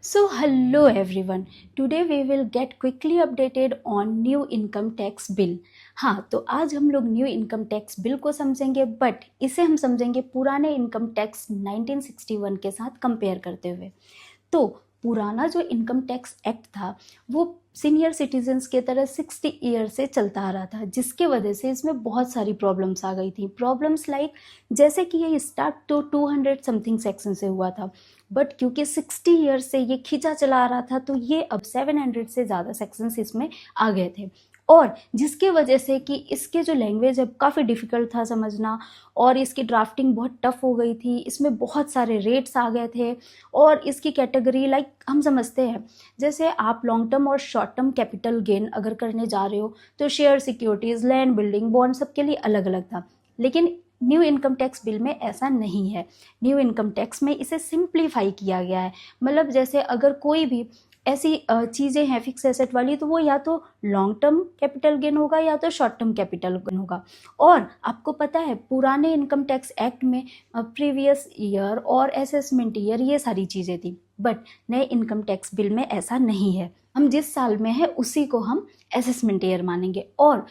So hello everyone. Today we will get quickly updated on new income tax bill. हाँ, तो आज हम लोग न्यू इनकम टैक्स बिल को समझेंगे, बट इसे हम समझेंगे पुराने इनकम टैक्स 1961 के साथ कंपेयर करते हुए। तो पुराना जो इनकम टैक्स एक्ट था वो सीनियर सिटीजन्स के तरह 60 ईयर से चलता आ रहा था, जिसके वजह से इसमें बहुत सारी प्रॉब्लम्स आ गई थी। प्रॉब्लम्स लाइक जैसे कि ये स्टार्ट तो 200 समथिंग सेक्शन से हुआ था, बट क्योंकि 60 ईयर से ये खींचा चला आ रहा था तो ये अब 700 से ज़्यादा सेक्शंस इसमें आ गए थे, और जिसके वजह से कि इसके जो लैंग्वेज है काफ़ी डिफ़िकल्ट था समझना, और इसकी ड्राफ्टिंग बहुत टफ हो गई थी। इसमें बहुत सारे रेट्स आ गए थे, और इसकी कैटेगरी लाइक हम समझते हैं जैसे आप लॉन्ग टर्म और शॉर्ट टर्म कैपिटल गेन अगर करने जा रहे हो तो share securities, land, building, bond सबके लिए अलग अलग था। लेकिन न्यू इनकम टैक्स बिल में ऐसा नहीं है। न्यू इनकम टैक्स में इसे सिंप्लीफाई किया गया है। मतलब जैसे अगर कोई भी ऐसी चीज़ें हैं फिक्स एसेट वाली, तो वो या तो लॉन्ग टर्म कैपिटल गेन होगा या तो शॉर्ट टर्म कैपिटल गेन होगा। और आपको पता है पुराने इनकम टैक्स एक्ट में प्रीवियस ईयर और असेसमेंट ईयर ये सारी चीज़ें थी, बट नए इनकम टैक्स बिल में ऐसा नहीं है। हम जिस साल में है उसी को हम असेसमेंट ईयर मानेंगे। और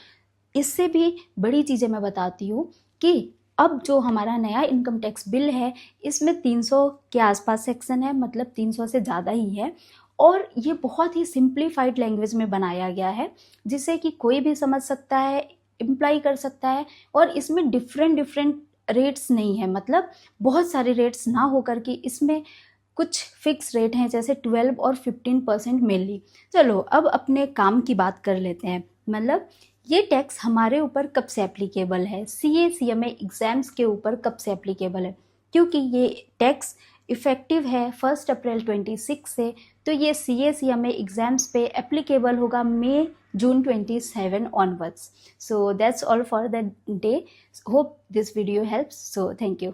इससे भी बड़ी चीज़ें मैं बताती हूँ कि अब जो हमारा नया इनकम टैक्स बिल है इसमें 300 के आसपास सेक्शन है, मतलब 300 से ज़्यादा ही है, और ये बहुत ही सिंप्लीफाइड लैंग्वेज में बनाया गया है जिसे कि कोई भी समझ सकता है, इम्प्लाई कर सकता है। और इसमें डिफरेंट रेट्स नहीं है, मतलब बहुत सारे रेट्स ना होकर कि इसमें कुछ फिक्स रेट हैं जैसे 12 और 15% मेनली। चलो अब अपने काम की बात कर लेते हैं। मतलब ये टैक्स हमारे ऊपर कब से एप्लीकेबल है, CA CMA एग्जाम्स के ऊपर कब से एप्लीकेबल है, क्योंकि ये टैक्स इफ़ेक्टिव है 1 अप्रैल 26 से, तो ये CA CMA एग्जाम्स पे एप्लीकेबल होगा मई जून 27 onwards. So that's all for the day. Hope this video helps. So thank you.